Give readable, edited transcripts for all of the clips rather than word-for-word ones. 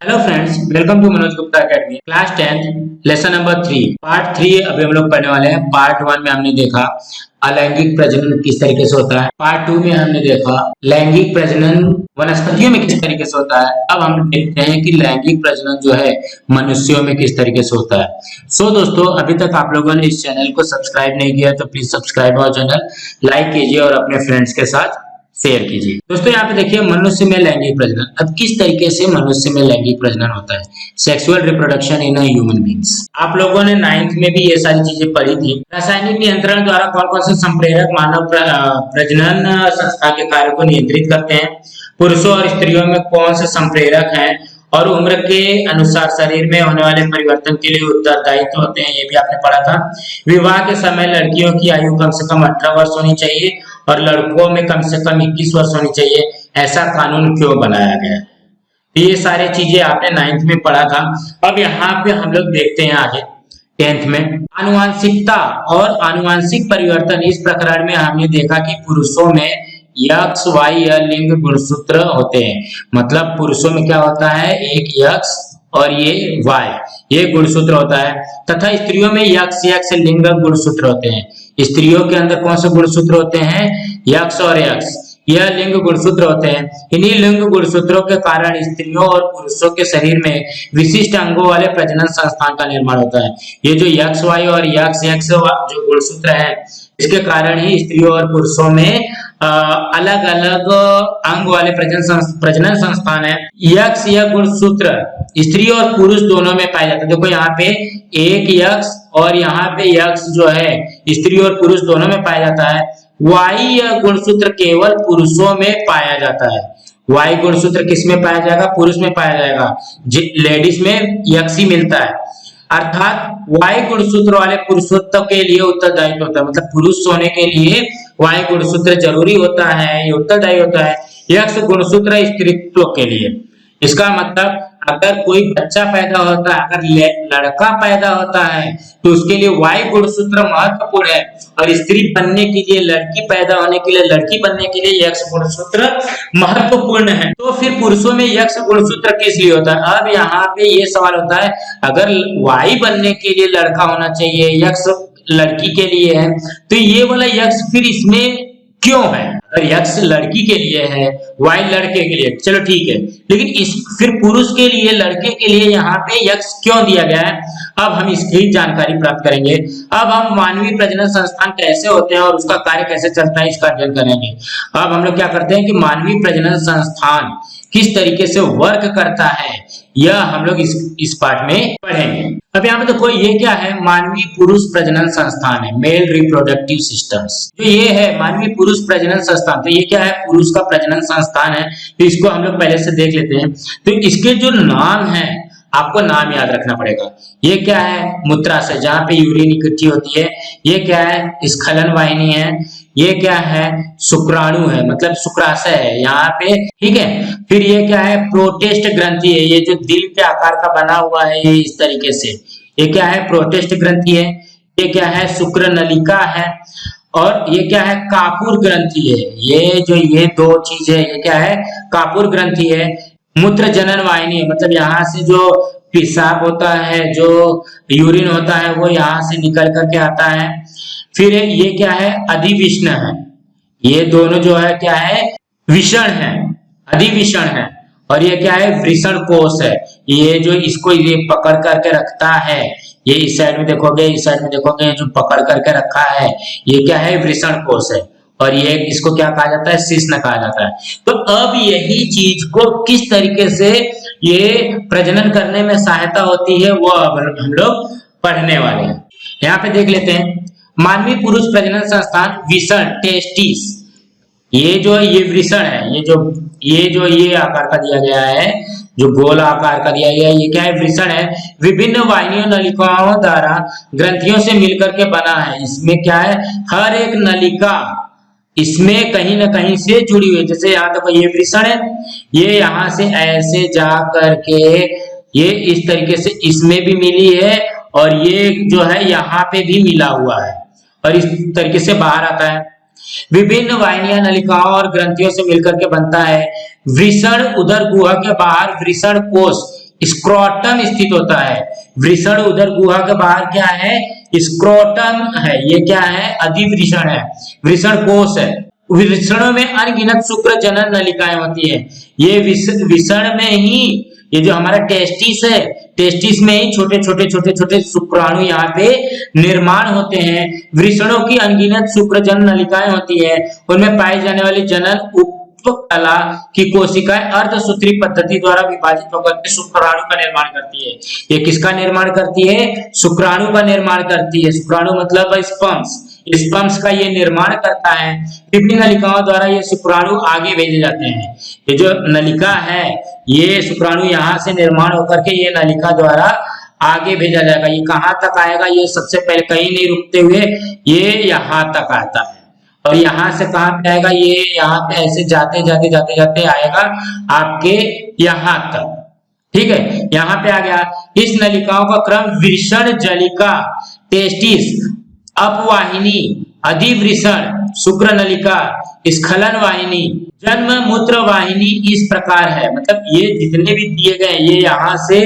Hello friends, welcome to Manoj Gupta academy class 10 lesson number 3 part 3 अभी हम लोग पढ़ने वाले हैं। पार्ट 1 में हमने देखा अलैंगिक प्रजनन किस तरीके से होता है। पार्ट 2 में हमने देखा लैंगिक प्रजनन वनस्पतियों में किस तरीके से होता है। अब हम देखते हैं कि लैंगिक प्रजनन जो है मनुष्यों में किस तरीके से होता है। सो दोस्तों, अभी तक आप लोगों ने इस चैनल को सब्सक्राइब नहीं किया तो please subscribe our channel, like कीजिए और अपने फ्रेंड्स के साथ शेयर कीजिए। दोस्तों यहाँ पे देखिए मनुष्य में लैंगिक प्रजनन। अब किस तरीके से मनुष्य में लैंगिक प्रजनन होता है, sexual reproduction in human beings. आप लोगों ने 9th में भी ये सारी चीजें पढ़ी थी। रासायनिक नियंत्रण द्वारा कौन कौन से संप्रेरक मानव प्रजनन संस्था के कार्य को नियंत्रित करते हैं, पुरुषों और स्त्रियों में कौन से संप्रेरक हैं और उम्र के अनुसार शरीर में होने वाले परिवर्तन के लिए उत्तरदायित्व होते हैं, ये भी आपने पढ़ा था। विवाह के समय लड़कियों की आयु कम से कम 18 वर्ष होनी चाहिए और लड़कों में कम से कम 21 वर्ष होनी चाहिए, ऐसा कानून क्यों बनाया गया। ये सारी चीजें आपने 9th में पढ़ा था। अब यहाँ पे हम लोग देखते हैं आगे 10th में आनुवांशिकता और आनुवांशिक परिवर्तन। इस प्रकरण में हमने देखा कि पुरुषों में यक्स वाई या लिंग गुणसूत्र होते हैं। मतलब पुरुषों में क्या होता है, एक यक्स और ये वाई, ये गुणसूत्र होता है, तथा स्त्रियों में यक्स यक्स लिंग गुणसूत्र होते हैं। स्त्रियों के अंदर कौन से गुणसूत्र होते हैं, यक्स और यक्स, यह लिंग गुणसूत्र होते हैं। इन्हीं लिंग गुणसूत्रों के कारण स्त्रियों और पुरुषों के शरीर में विशिष्ट अंगों वाले प्रजनन संस्थान का निर्माण होता है। ये जो यक्स वाई और यक्स यक्स जो गुणसूत्र है, इसके कारण ही स्त्रियों और पुरुषों में अलग अलग अंग वाले प्रजनन संस्थान है। यक्स यह गुणसूत्र स्त्री और पुरुष दोनों में पाया जाता है। देखो यहाँ पे एक यक्स और यहाँ पे यक्स जो है स्त्री और पुरुष दोनों में पाया जाता है। वाई यह गुणसूत्र केवल पुरुषों में पाया जाता है। वाई गुणसूत्र किस में पाया जाएगा, पुरुष में पाया जाएगा। लेडीज में यक्स ही मिलता है। अर्थात वाई गुणसूत्र वाले पुरुषत्व के लिए उत्तरदायित्व होता है। मतलब पुरुष होने के लिए वाई गुणसूत्र जरूरी होता है, ये उत्तरदायी होता है। यक्स गुणसूत्र स्त्रीत्व के लिए। इसका मतलब अगर कोई बच्चा पैदा होता है, अगर लड़का पैदा होता है तो उसके लिए वाई गुणसूत्र महत्वपूर्ण है, और स्त्री बनने के लिए, लड़की पैदा होने के लिए, लड़की बनने के लिए यक्स गुणसूत्र महत्वपूर्ण है। तो फिर पुरुषों में यक्स गुणसूत्र किस लिए होता है। अब यहाँ पे ये सवाल होता है, अगर वाई बनने के लिए लड़का होना चाहिए, यक्स लड़की के लिए है, तो ये वाला यक्स फिर इसमें क्यों है। अगर यक्स लड़की के लिए है, वाई लड़के के लिए, चलो ठीक है, लेकिन इस फिर पुरुष के लिए, लड़के के लिए यहाँ पे यक्स क्यों दिया गया है। अब हम इसकी जानकारी प्राप्त करेंगे। अब हम मानवीय प्रजनन संस्थान कैसे होते हैं और उसका कार्य कैसे चलता है, इसका अध्ययन करेंगे। अब हम लोग क्या करते हैं कि मानवीय प्रजनन संस्थान किस तरीके से वर्क करता है, यह हम लोग इस पार्ट में पढ़ेंगे। अब यहाँ पे देखो ये क्या है, मानवीय पुरुष प्रजनन संस्थान है, मेल रिप्रोडक्टिव सिस्टम्स। तो ये है मानवीय पुरुष प्रजनन संस्थान। तो ये क्या है, पुरुष का प्रजनन संस्थान है। तो इसको हम लोग पहले से देख लेते हैं। तो इसके जो नाम है, आपको नाम याद रखना पड़ेगा। ये क्या है, मूत्राशय, जहाँ पे यूरिन इकट्ठी होती है। ये क्या है, स्खलन वाहिनी है। ये क्या है, शुक्राणु है, मतलब शुक्राशय है यहाँ पे, ठीक है। फिर ये क्या है, प्रोटेस्ट ग्रंथि है, ये जो दिल के आकार का बना हुआ है, ये इस तरीके से, ये क्या है, प्रोटेस्ट ग्रंथि है। ये क्या है, शुक्र नलिका है। और ये क्या है, कापुर ग्रंथि है। ये दो चीज है, ये क्या है, कापुर ग्रंथि है। मूत्र जनन वाहिनी है, मतलब यहाँ से जो पेशाब होता है, जो यूरिन होता है, वो यहाँ से निकल करके आता है। फिर ये क्या है, अधिविष्ण है। ये दोनों जो है क्या है, विषण है, अधिविषण है। और ये क्या है, वृषण कोश है। ये जो इसको ये पकड़ करके रखता है, ये इस साइड में देखोगे, इस साइड में देखोगे, जो पकड़ करके रखा है, ये क्या है, वृषण कोश है। और ये इसको क्या कहा जाता है, शिश्न कहा जाता है। तो अब यही चीज को किस तरीके से ये प्रजनन करने में सहायता होती है, वो अब हम लोग पढ़ने वाले हैं। यहाँ पे देख लेते हैं, मानवीय पुरुष प्रजनन संस्थान विषण, टेस्टिस, ये वृषण है। ये आकार का दिया गया है, जो गोल आकार का दिया गया है, ये क्या है, वृषण है। विभिन्न वाहिनियों नलिकाओं द्वारा ग्रंथियों से मिलकर के बना है। इसमें क्या है, हर एक नलिका इसमें कहीं ना कहीं से जुड़ी हुई है। जैसे यहाँ देखो, ये वृषण है, ये यहाँ से ऐसे जा करके ये इस तरीके से इसमें भी मिली है, और ये जो है यहाँ पे भी मिला हुआ है, और इस तरीके से बाहर आता है। विभिन्न वाहिनियां नलिकाओं और ग्रंथियों से मिलकर के बनता है। वृषण उदर गुहा के बाहर वृषण कोश, स्क्रोटम स्थित होता है। वृषण उधर गुहा के बाहर क्या है, स्क्रोटम है। ये क्या है, अधिवृषण है, वृषण कोश है। वृषणों में अनगिनत शुक्र जनन नलिकाएं होती है। ये वृषण में ही, ये जो हमारा टेस्टिस है, टेस्टिस में ही छोटे छोटे छोटे छोटे शुक्राणु यहाँ पे निर्माण होते हैं। वृषणों की अनगिनत शुक्र जनन नलिकाएं होती है। उनमें पाई जाने वाली जनन उपकला की कोशिकाएं अर्धसूत्री पद्धति द्वारा विभाजित होकर के शुक्राणु का निर्माण करती है। ये किसका निर्माण करती है, शुक्राणु का निर्माण करती है। शुक्राणु मतलब स्पर्म्स, स्पर्म्स का ये निर्माण करता है। विभिन्न नलिकाओं द्वारा ये शुक्राणु आगे भेजे जाते हैं। ये जो नलिका है, ये शुक्राणु यहाँ से निर्माण होकर के ये नलिका द्वारा आगे भेजा जाएगा। ये कहाँ तक आएगा, ये सबसे पहले कहीं नहीं रुकते हुए ये यहाँ तक आता है, और यहाँ से कहाँ पे आएगा, ये यहाँ पे ऐसे जाते जाते जाते जाते आएगा आपके यहाँ तक। ठीक है, यहाँ पे आ गया। इस नलिकाओं का क्रम वृषण जलिका, टेस्टिस, अपवाहिनी, अधिवृषण, शुक्र नलिका, स्खलन वाहिनी, जन्म मूत्र वाहिनी इस प्रकार है। मतलब ये जितने भी दिए गए, ये यहाँ से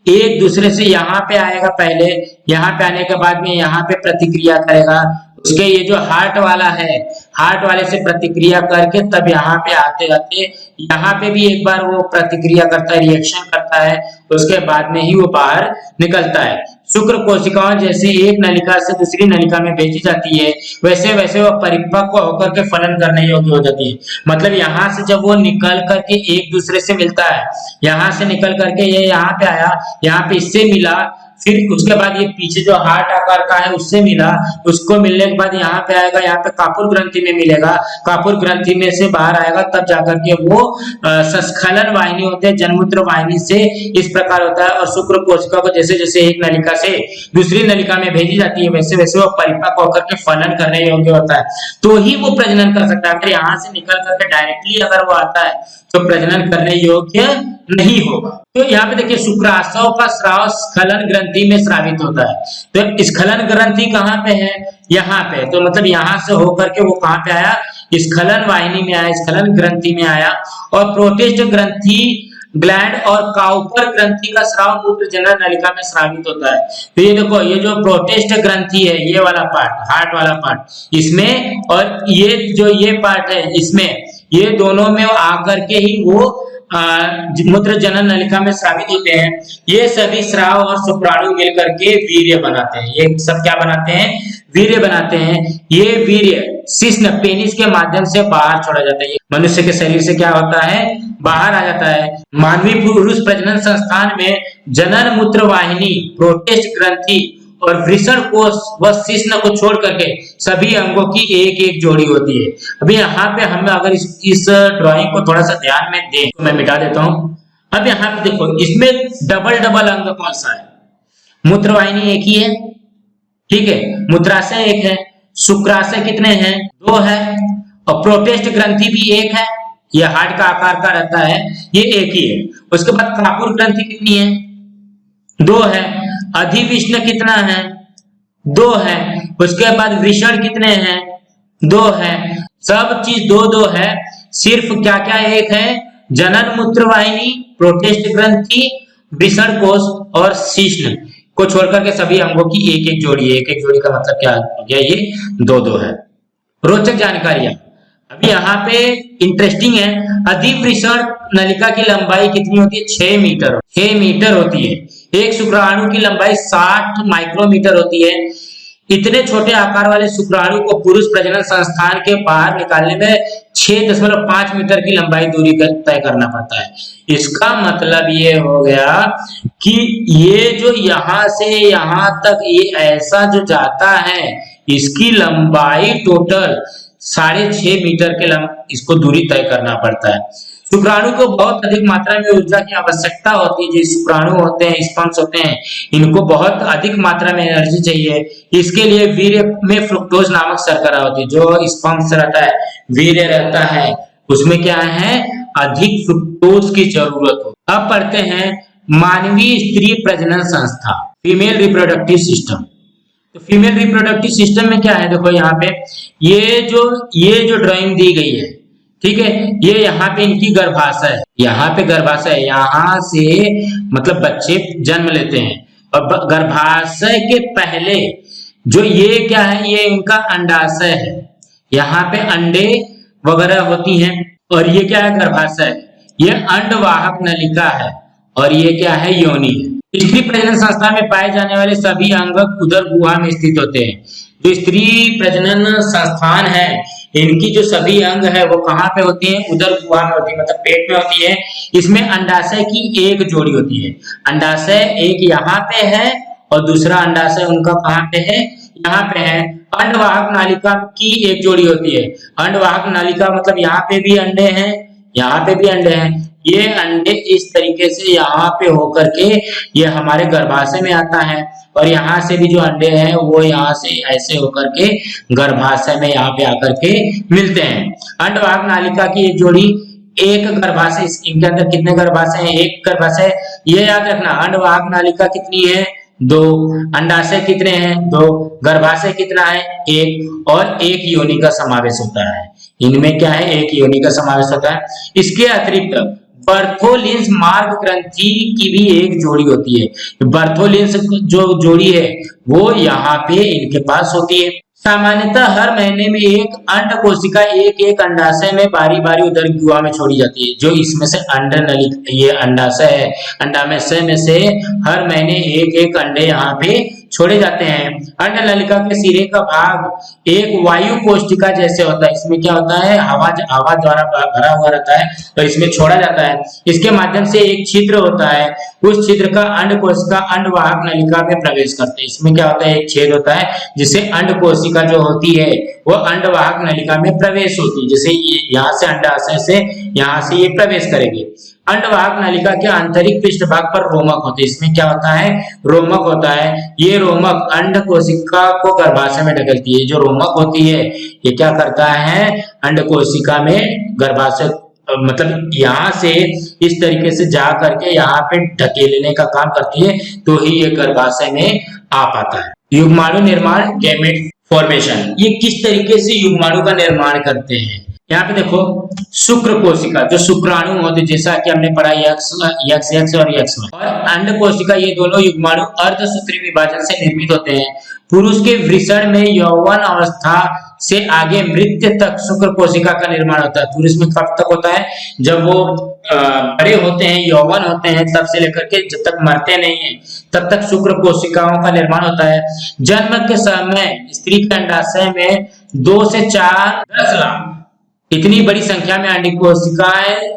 एक दूसरे से यहाँ पे आएगा, पहले यहाँ पे आने के बाद में यहाँ पे प्रतिक्रिया करेगा। उसके ये जो हार्ट वाला है, हार्ट वाले से प्रतिक्रिया करके तब यहाँ पे आते आते यहाँ पे भी एक बार वो प्रतिक्रिया करता है, रिएक्शन करता है, उसके बाद में ही वो बाहर निकलता है। शुक्र कोशिकाओं जैसे एक नलिका से दूसरी नलिका में भेजी जाती है, वैसे वैसे वो परिपक्व होकर के फलन करने योग्य हो जाती है। मतलब यहाँ से जब वो निकल करके एक दूसरे से मिलता है, यहाँ से निकल करके ये यहाँ पे आया, यहाँ पे इससे मिला, फिर उसके बाद ये पीछे जो हार्ट आकार का है उससे मिला, उसको मिलने के बाद यहाँ पे आएगा, यहाँ पे कापुर ग्रंथि में मिलेगा, कापुर ग्रंथि में से बाहर आएगा, तब जाकर के वो संस्खलन वाहिनी होते हैं, जन्मूत्र वाहिनी से इस प्रकार होता है। और शुक्र कोशिका को जैसे जैसे एक नलिका से दूसरी नलिका में भेजी जाती है, वैसे वैसे वो परिपक्व होकर के फलन करने योग्य होता है, तो ही वो प्रजनन कर सकता है। अगर यहाँ से निकल करके डायरेक्टली अगर वो आता है तो प्रजनन करने योग्य नहीं होगा। तो यहाँ पे देखिए शुक्राशय का स्राव स्खलन ग्रंथि में स्रावित होता है। तो स्खलन ग्रंथि कहाँ पे है, यहाँ पे। तो मतलब यहाँ से होकर के वो कहाँ पे आया, स्खलन वाहिनी में आया, स्खलन ग्रंथि में आया। और प्रोटेस्ट ग्रंथि ग्लैंड और काउपर ग्रंथि का स्राव मूत्र जनन नलिका में स्रावित होता है। तो ये देखो, ये जो प्रोटेस्ट ग्रंथि है, ये वाला पार्ट, हार्ट वाला पार्ट इसमें, और ये जो ये पार्ट है इसमें, ये दोनों में आकर के ही वो मूत्र जनन नलिका में स्रावित होते हैं। ये सभी स्राव और शुक्राणु मिलकर के वीर्य बनाते हैं। ये सब क्या बनाते हैं, वीर्य बनाते हैं। ये वीर्य शिश्न पेनिस के माध्यम से बाहर छोड़ा जाता है। मनुष्य के शरीर से क्या होता है, बाहर आ जाता है। मानवीय पुरुष प्रजनन संस्थान में जनन मूत्र वाहिनी, प्रोटेस्ट ग्रंथि और वृषण कोश व शिश्न को छोड़ करके सभी अंगों की एक एक जोड़ी होती है। अभी यहाँ पे हम अगर इस ड्राइंग को थोड़ा सा ध्यान में दें तो मैं मिटा देता हूँ। अब यहाँ पे देखो, इसमें डबल डबल अंग कौन सा है, मूत्रवाहिनी एक ही है, ठीक है, मूत्राशय एक है, शुक्राशय कितने हैं, 2 है, और प्रोटेस्ट ग्रंथि भी एक है, ये हार्ट का आकार का रहता है, ये एक ही है। उसके बाद कापुर ग्रंथि कितनी है, 2 है। अधिविष्ण कितना है, 2 है। उसके बाद वृषण कितने हैं, 2 है। सब चीज 2-2 है, सिर्फ क्या क्या एक है, जनन मूत्र वाहिनी, प्रोटेस्ट ग्रंथि, वृषण कोश और शिश्न को छोड़कर के सभी अंगों की एक एक जोड़ी है। एक एक जोड़ी का मतलब क्या हो गया, ये 2-2 है। रोचक जानकारियां अभी यहाँ पे इंटरेस्टिंग है। अधिवृषण नलिका की लंबाई कितनी होती है, 6 मीटर, 6 मीटर होती है। एक शुक्राणु की लंबाई 60 माइक्रोमीटर होती है। इतने छोटे आकार वाले शुक्राणु को पुरुष प्रजनन संस्थान के बाहर निकालने में 6.5 मीटर की लंबाई दूरी तय करना पड़ता है। इसका मतलब ये हो गया कि ये जो यहाँ से यहाँ तक ये ऐसा जो जाता है, इसकी लंबाई टोटल 6.5 मीटर के इसको दूरी तय करना पड़ता है। शुक्राणु को बहुत अधिक मात्रा में ऊर्जा की आवश्यकता होती है। जो शुक्राणु होते हैं, स्पर्म्स होते हैं, इनको बहुत अधिक मात्रा में एनर्जी चाहिए। इसके लिए वीर्य में फ्रुक्टोज नामक शर्करा होती है। जो स्पर्म्स रहता है, वीर्य रहता है, उसमें क्या है, अधिक फ्रुक्टोज की जरूरत हो। अब पढ़ते हैं मानवीय स्त्री प्रजनन संस्था, फीमेल रिप्रोडक्टिव सिस्टम। तो फीमेल रिप्रोडक्टिव सिस्टम में क्या है, देखो यहाँ पे ये जो ड्राइंग दी गई है, ठीक है। ये यहाँ पे इनकी गर्भाशय है, यहाँ पे गर्भाशय है, यहाँ से मतलब बच्चे जन्म लेते हैं। और गर्भाशय के पहले जो ये क्या है, ये इनका अंडाशय है, यहाँ पे अंडे वगैरह होती हैं। और ये क्या है, गर्भाशय, ये अंडवाहक नलिका है, और ये क्या है, योनि है। स्त्री प्रजनन संस्था में पाए जाने वाले सभी अंग उदर गुहा में स्थित होते हैं। जो स्त्री प्रजनन संस्थान है, इनकी जो सभी अंग है वो कहाँ पे होती है, उदर गुहा में होती है, मतलब पेट में होती है। इसमें अंडाशय की एक जोड़ी होती है, अंडाशय एक यहाँ पे है और दूसरा अंडाशय उनका कहाँ पे है, यहाँ पे है। अंडवाहक नालिका की एक जोड़ी होती है। अंडवाहक नालिका मतलब यहाँ पे भी अंडे हैं, यहाँ पे भी अंडे हैं। ये अंडे इस तरीके से यहाँ पे होकर के ये हमारे गर्भाशय में आता है, और यहाँ से भी जो अंडे हैं वो यहाँ से ऐसे होकर के गर्भाशय में यहाँ पे आकर के मिलते हैं। अंडवाहक नालिका की एक जोड़ी, एक गर्भाशय, इनके अंदर कितने गर्भाशय हैं, एक गर्भाशय। ये याद रखना, अंडवाहक नालिका कितनी है, 2, अंडाशय कितने हैं, 2, गर्भाशय कितना है, 1, और एक योनि का समावेश होता है। इनमें क्या है, एक योनि का समावेश होता है। इसके अतिरिक्त बर्थोलिन्स मार्ग ग्रंथि की भी एक जोड़ी होती है। बर्थोलिन्स जो जोड़ी है वो यहाँ पे इनके पास होती है। सामान्यतः हर महीने में एक अंड कोशिका एक एक अंडाशय में बारी बारी उदर गुहा में छोड़ी जाती है। जो इसमें से अंड नलिका, ये अंडाशय है, अंडाशय में से हर महीने एक एक अंडे यहाँ पे छोड़े जाते हैं। अंड नलिका के सिरे का भाग एक वायु कोशिका जैसे होता है। इसमें क्या होता है, हवा द्वारा भरा हुआ रहता है और इसमें छोड़ा जाता है। इसके माध्यम से एक छिद्र होता है, उस छिद्र का अंड कोशिका अंडवाहक नलिका में प्रवेश करते हैं। इसमें क्या होता है, एक छेद होता है जिससे अंड कोशिका जो होती है वो अंडवाहक नलिका में प्रवेश होती है। जैसे यहाँ से अंडाशय से यहाँ से ये प्रवेश करेगी। अंडवाहक नलिका के आंतरिक पृष्ठभाग पर रोमक होते हैं। इसमें क्या होता है, रोमक होता है। ये रोमक अंड कोशिका को गर्भाशय में ढकेलती है। जो रोमक होती है ये क्या करता है, अंड कोशिका में गर्भाशय मतलब यहाँ से इस तरीके से जा करके यहाँ पे ढकेलने का काम करती है, तो ही ये गर्भाशय में आ पाता है। युग्माणु निर्माण, गैमेट फॉर्मेशन, ये किस तरीके से युग्माणु का निर्माण करते हैं। यहाँ पे देखो, शुक्र कोशिका जो शुक्राणु होते, जैसा कि हमने पढ़ा XX और XY, और अंड कोशिका, ये दोनों युग्माणु अर्धसूत्री विभाजन से निर्मित होते हैं। पुरुष के वृषण में यौवन अवस्था से आगे मृत्यु तक शुक्र कोशिका का निर्माण होता है। पुरुष में कब तक होता है, जब वो बड़े होते हैं, यौवन होते हैं, तब से लेकर के जब तक मरते नहीं है तब तक शुक्र कोशिकाओं का निर्माण होता है। जन्म के समय स्त्री के अंडाशय में 2 से 4 10 लाख इतनी बड़ी संख्या में अंड कोशिकाएं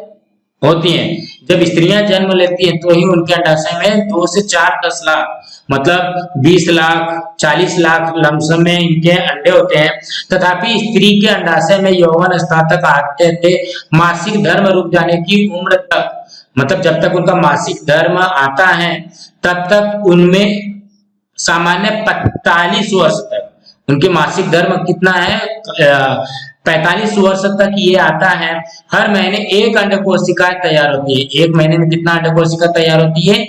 होती हैं। जब स्त्रियां जन्म लेती हैं तो ही उनके अंडाशय में 2 से 4 10 लाख मतलब 20 लाख 40 लाख लमसम में इनके अंडे होते हैं। तथापि स्त्री के अंडाशय में यौवन अवस्था तक आते थे मासिक धर्म रुक जाने की उम्र तक, मतलब जब तक उनका मासिक धर्म आता है तब तक उनमें सामान्य 45 वर्ष तक उनके मासिक धर्म कितना है, 45 वर्ष तक ये आता है। हर महीने एक अंड कोशिका तैयार होती है। एक महीने में कितना अंड कोशिका तैयार होती है,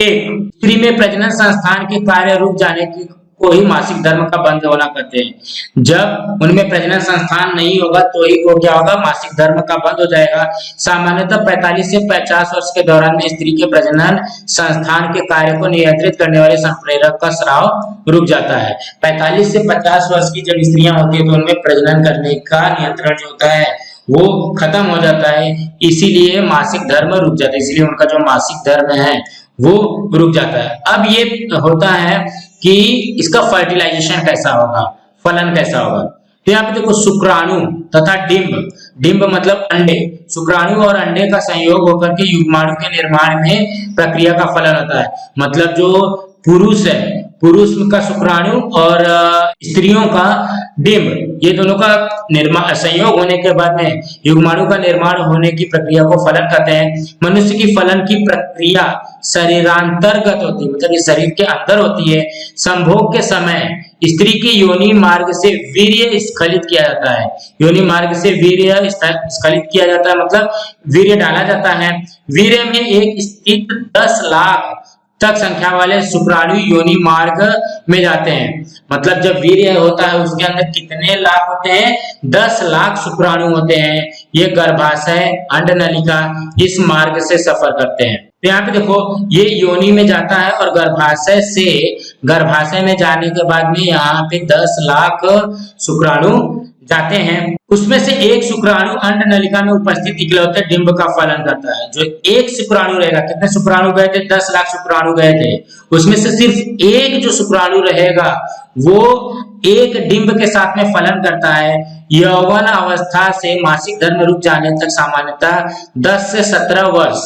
एक। स्त्री में प्रजनन संस्थान के कार्य रुक जाने की को ही मासिक धर्म का बंद होना कहते हैं। जब उनमें प्रजनन संस्थान नहीं होगा तो ही वो क्या होगा, मासिक धर्म का बंद हो जाएगा। सामान्यतः 45 से 50 वर्ष के दौरान में स्त्री के प्रजनन संस्थान के कार्य को नियंत्रित करने वाले संप्रेरक का स्राव रुक जाता है। 45 से 50 वर्ष की जब स्त्रियां होती है तो उनमें प्रजनन करने का नियंत्रण जो होता है वो खत्म हो जाता है, इसीलिए मासिक धर्म रुक जाता है। इसलिए उनका जो मासिक धर्म है वो रुक जाता है। अब ये होता है कि इसका फर्टिलाइजेशन कैसा होगा, फलन कैसा होगा। तो यहाँ पे देखो, शुक्राणु तथा डिंब, डिंब मतलब अंडे, शुक्राणु और अंडे का संयोग होकर के युग्माणु के निर्माण में प्रक्रिया का फलन होता है। मतलब जो पुरुष है, पुरुष का शुक्राणु और स्त्रियों का डिंब, ये दोनों का निर्माण संयोग होने के बाद में युग्माणु का निर्माण होने की प्रक्रिया को फलन कहते हैं। मनुष्य की फलन की प्रक्रिया शरीरांतर्गत होती है, मतलब ये शरीर के अंदर होती है। संभोग के समय स्त्री के योनि मार्ग से वीर्य स्खलित किया जाता है। योनि मार्ग से वीर्य स्खलित किया जाता है, मतलब वीर्य डाला जाता है। वीर्य में एक स्थित 10 लाख तक संख्या वाले शुक्राणु योनि मार्ग में जाते हैं। मतलब जब वीर्य होता है उसके अंदर कितने लाख होते हैं? 10 लाख शुक्राणु होते हैं। ये गर्भाशय अंड नलिका इस मार्ग से सफर करते हैं। तो यहाँ पे देखो ये योनि में जाता है और गर्भाशय में जाने के बाद में यहाँ पे 10 लाख शुक्राणु जाते हैं। उसमें से एक शुक्राणु अंड नलिका में उपस्थित इकलौते डिंब का फलन करता है। जो एक शुक्राणु रहेगा, कितने शुक्राणु गए थे? 10 लाख शुक्राणु गए थे, उसमें से सिर्फ एक जो शुक्राणु रहेगा वो एक डिंब के साथ में फलन करता है। यौवन अवस्था से मासिक धर्म रुक जाने तक सामान्यतः 10 से 17 वर्ष,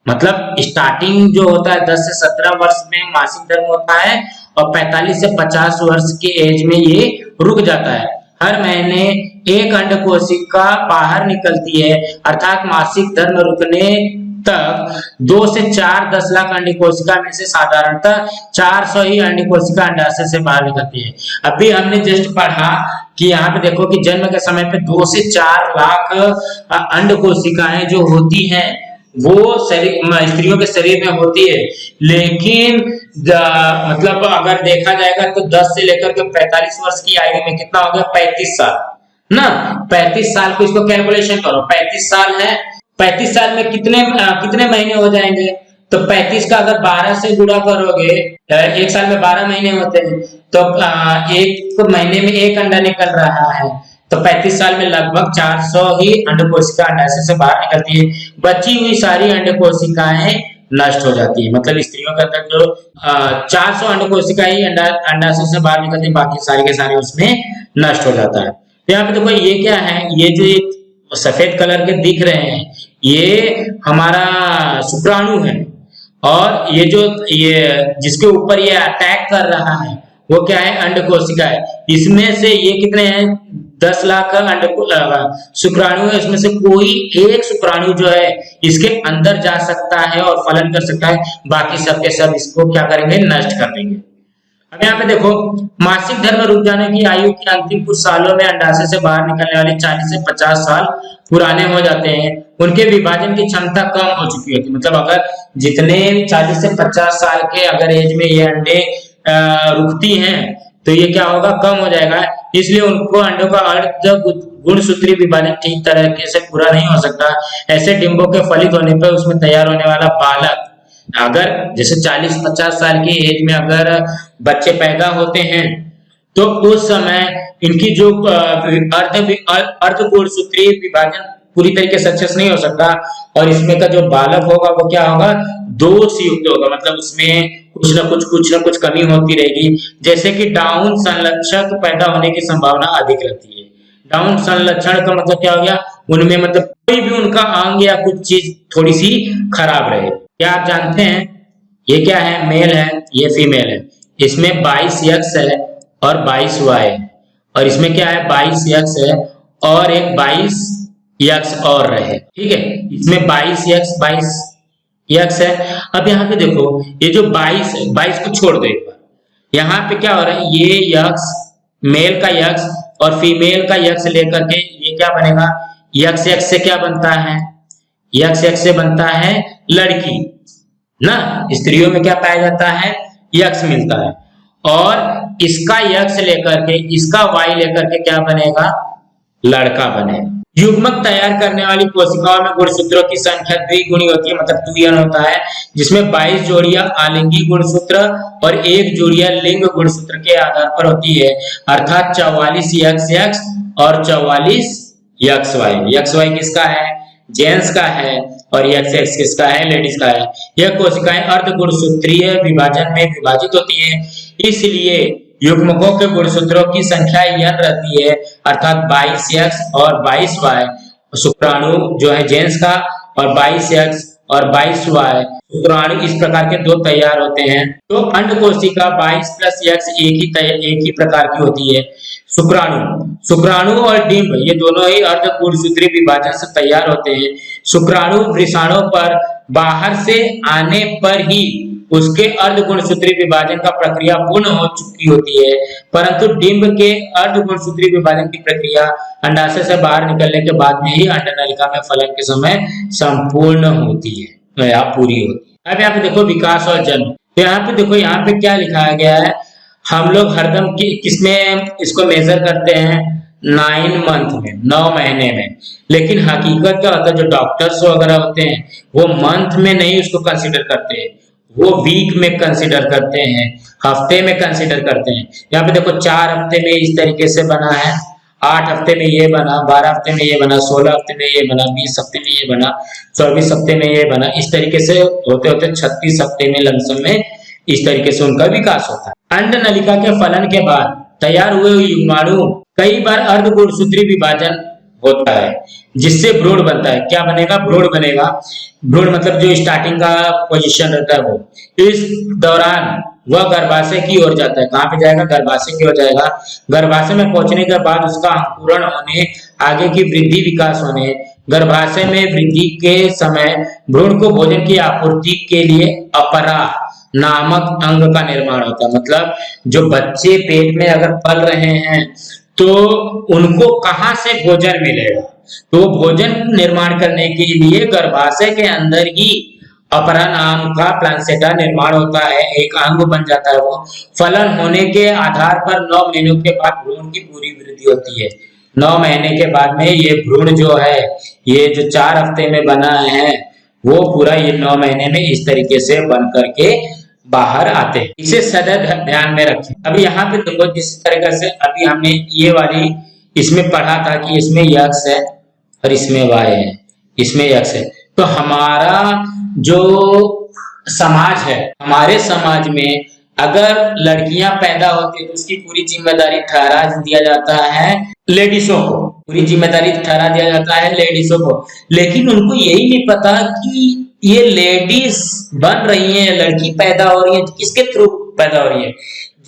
मतलब स्टार्टिंग जो होता है 10 से 17 वर्ष में मासिक धर्म होता है और 45 से 50 वर्ष के एज में ये रुक जाता है। हर महीने एक अंड कोशिका बाहर निकलती है, अर्थात मासिक धर्म रुकने तक 2 से 4 10 लाख अंड कोशिका में से साधारणतः 400 ही अंड कोशिका अंडाशय से बाहर निकलती है। अभी हमने जस्ट पढ़ा कि यहाँ पे देखो कि जन्म के समय पे 2 से 4 लाख अंड कोशिकाएं जो होती हैं वो स्त्रियों के शरीर में होती है, लेकिन मतलब अगर देखा जाएगा तो 10 से लेकर के 45 वर्ष की आयु में कितना हो गया? 35 साल ना। 35 साल को इसको कैलकुलेशन करो, 35 साल है, 35 साल में कितने महीने हो जाएंगे? तो 35 का अगर 12 से गुणा करोगे, एक साल में 12 महीने होते हैं, तो एक महीने में एक अंडा निकल रहा है, तो 35 साल में लगभग 400 ही अंड कोशिका अंडाशय से बाहर निकलती है। बची हुई सारी अंड कोशिकाएं नष्ट हो जाती है। मतलब स्त्रियों के अंदर जो 400 अंड कोशिका ही अंडाशय से बाहर निकलती है, बाकी सारी के सारे उसमें नष्ट हो जाता है। तो यहाँ पे देखो ये क्या है? ये जो सफेद कलर के दिख रहे हैं ये हमारा शुक्राणु है, और ये जिसके ऊपर ये अटैक कर रहा है वो क्या है? अंड कोशिका है। इसमें से ये कितने हैं? 10 लाख अंड शुक्राणु है, इसमें से कोई एक शुक्राणु जो है इसके अंदर जा सकता है और फलन कर सकता है, बाकी सब के सब इसको क्या करेंगे? नष्ट कर देंगे। अब यहाँ पे देखो मासिक धर्म रुक जाने की आयु के अंतिम कुछ सालों में अंडाशय से बाहर निकलने वाले 40 से 50 साल पुराने हो जाते हैं। उनके विभाजन की क्षमता कम हो चुकी होती है। मतलब अगर जितने 40 से 50 साल के अगर एज में ये अंडे रुकती हैं तो ये क्या होगा? कम हो जाएगा। इसलिए उनको अंडों का अर्ध गुणसूत्री विभाजन ठीक तरीके से पूरा नहीं हो सकता। ऐसे डिंबों के फलित होने पर उसमें तैयार होने वाला बालक, अगर जैसे 40-50 साल की एज में अगर बच्चे पैदा होते हैं तो उस समय इनकी जो अर्ध गुणसूत्री विभाजन पूरी तरीके से सक्सेस नहीं हो सकता, और इसमें का जो बालक होगा वो क्या होगा? दोष युक्त होगा। मतलब उसमें कुछ ना कुछ कमी होती रहेगी। जैसे कि डाउन संलक्षण पैदा होने की संभावना अधिक रहती है। डाउन संलक्षण का मतलब क्या हो गया? उनमें मतलब कोई भी उनका अंग या कुछ चीज थोड़ी सी खराब रहे। क्या आप जानते हैं ये क्या है? मेल है, ये फीमेल है। इसमें 22X है और 22Y, और इसमें क्या है? 22X है और एक 22X और रहे। ठीक है, इसमें 22X है। अब यहाँ पे देखो ये जो 22 है, 22 को छोड़ दो एक बार। यहाँ पे क्या हो रहा है? ये X, मेल का X और फीमेल का X लेकर के ये क्या बनेगा? X से क्या बनता है? X से बनता है लड़की ना। स्त्रियों में क्या पाया जाता है? X मिलता है, और इसका X लेकर के इसका Y लेकर के क्या बनेगा? लड़का बनेगा। युग्मक तैयार करने वाली कोशिकाओं में गुणसूत्रों की संख्या द्विगुणी होती है, मतलब 2n होता है, जिसमें 22 जोड़ियां आलिंगी गुणसूत्र और 1 जोड़ियां लिंग गुणसूत्र के आधार पर होती है, अर्थात 44XX और 44XY। XY किसका है? जेंट्स का है, और XX किसका है? लेडीज का है। यह कोशिकाएं अर्ध गुणसूत्रीय विभाजन में विभाजित होती है, इसलिए युग्मकों के गुणसूत्रों की संख्या n रहती है, अर्थात 22X और 22Y शुक्राणु जो है जेंट्स का, और 22X और 22Y शुक्राणु इस प्रकार के दो तैयार होते हैं। तो अंड कोशिका 22 + X एक ही प्रकार की होती है। शुक्राणु और डिंब ये दोनों ही अर्ध गुणसूत्री विभाजन से तैयार होते हैं। शुक्राणु वृषाणु पर बाहर से आने पर ही उसके अर्ध गुणसूत्री विभाजन का प्रक्रिया पूर्ण हो चुकी होती है, परंतु डिंब के अर्ध गुणसूत्री विभाजन की प्रक्रिया अंडाशय से बाहर निकलने के बाद में ही अंड नलिका में फलन के समय संपूर्ण होती है या पूरी होती है। अब यहाँ पे देखो विकास और जन्म। तो यहाँ पे देखो यहाँ पे क्या लिखा गया है? हम लोग हरदम किसमें इसको मेजर करते हैं? 9 मंथ में, 9 महीने में। लेकिन हकीकत क्या होता है, जो डॉक्टर्स वगैरह होते हैं वो मंथ में नहीं उसको कंसीडर करते हैं, वो वीक में कंसीडर करते हैं, हफ्ते में कंसीडर करते हैं। यहाँ पे देखो 4 हफ्ते में इस तरीके से बना है, 8 हफ्ते में ये बना, 12 हफ्ते में ये बना, 16 हफ्ते में ये बना, 20 हफ्ते में ये बना, 24 हफ्ते में ये बना। इस तरीके से होते होते 36 हफ्ते में लमसम में इस तरीके से उनका विकास होता है। अंड नलिका के फलन के बाद तैयार हुए युग्माणु कई बार अर्धगुणसूत्री विभाजन होता है, जिससे भ्रूण बनता है। क्या बनेगा? भ्रूण बनेगा। भ्रूण मतलब जो स्टार्टिंग का पोजीशन रहता है वो। इस दौरान वह गर्भाशय की ओर जाता है। कहाँ पे जाएगा? गर्भाशय की ओर जाएगा। गर्भाशय में पहुंचने के बाद उसका अंकुरण होने, आगे की वृद्धि विकास होने, गर्भाशय में वृद्धि के समय भ्रूण को भोजन की आपूर्ति के लिए अपरा नामक अंग का निर्माण होता है। मतलब जो बच्चे पेट में अगर पल रहे हैं तो उनको कहां से भोजन मिलेगा? तो भोजन निर्माण करने के लिए गर्भाशय के अंदर ही अपरा नाम का प्लासेंटा निर्माण होता है, एक अंग बन जाता है वो। फलन होने के आधार पर 9 महीनों के बाद भ्रूण की पूरी वृद्धि होती है। 9 महीने के बाद में ये भ्रूण जो है, ये जो 4 हफ्ते में बना है वो पूरा ये 9 महीने में इस तरीके से बन करके बाहर आते हैं। इसे सदैव ध्यान में रखें। अभी यहाँ पे देखो, जिस तरीके से अभी हमने ये वाली इसमें पढ़ा था कि इसमें यक्स है और इसमें वाई है, इसमें यक्स है। तो हमारा जो समाज है, हमारे समाज में अगर लड़कियां पैदा होती है तो उसकी पूरी जिम्मेदारी ठहरा दिया जाता है लेडीजों को, पूरी जिम्मेदारी ठहरा दिया जाता है लेडीजों को। लेकिन उनको यही नहीं पता कि ये लेडीज बन रही है, लड़की पैदा हो रही है, किसके थ्रू पैदा हो रही है?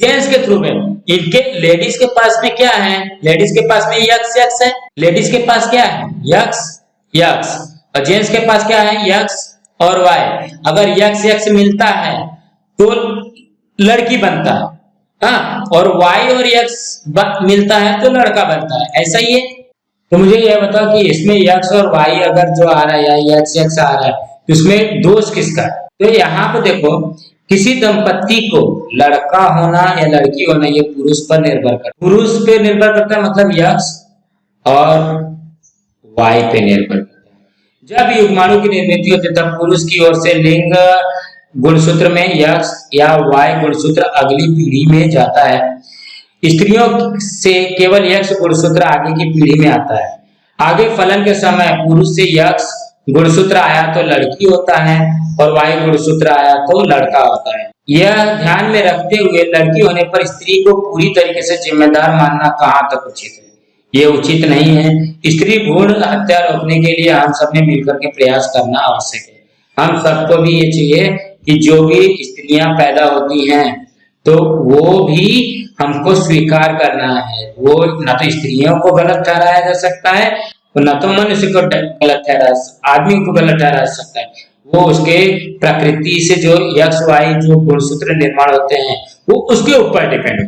जेंट्स के थ्रू में। इनके लेडीज के पास में क्या है? लेडीज के पास में यक्स यक्स है। लेडीज के पास क्या है? X x. और जेंट्स के पास क्या है? यक्स और वाई। अगर यक्स यक्स मिलता है तो लड़की बनता है, हाँ, और वाई और यक्स मिलता है तो लड़का बनता है। ऐसा ही है। तो मुझे यह बताओ कि इसमें यक्स और वाई अगर जो आ रहा है या यक्स यक्स आ रहा है तो इसमें दोष किसका है? तो यहाँ पे देखो, किसी दंपत्ति को लड़का होना या लड़की होना ये पुरुष पर निर्भर करता है। पुरुष पे निर्भर करता है, मतलब यक्स और वाई पे निर्भर करता है। जब युग्माणु की निर्मित होती है तब पुरुष की ओर से लिंग गुणसूत्र में यक्स या वाई गुणसूत्र अगली पीढ़ी में जाता है। स्त्रियों से केवल यक्स गुणसूत्र आगे की पीढ़ी में आता है। आगे फलन के समय पुरुष से यक्स गुणसूत्र आया तो लड़की होता है और वाई गुणसूत्र आया तो लड़का होता है। यह ध्यान में रखते हुए लड़की होने पर स्त्री को पूरी तरीके से जिम्मेदार मानना कहाँ तक उचित है? ये उचित नहीं है। स्त्री भ्रूण हत्या रोकने के लिए हम सब ने मिलकर के प्रयास करना आवश्यक है। हम सबको भी ये चाहिए कि जो भी स्त्रियां पैदा होती हैं तो वो भी हमको स्वीकार करना है। वो न तो स्त्रियों को गलत ठहराया जा सकता है और न तो मनुष्य को गलत ठहरा, आदमी को गलत ठहरा सकता है। वो उसके प्रकृति से जो यक्स वाई जो गुणसूत्र निर्माण होते हैं वो उसके ऊपर डिपेंड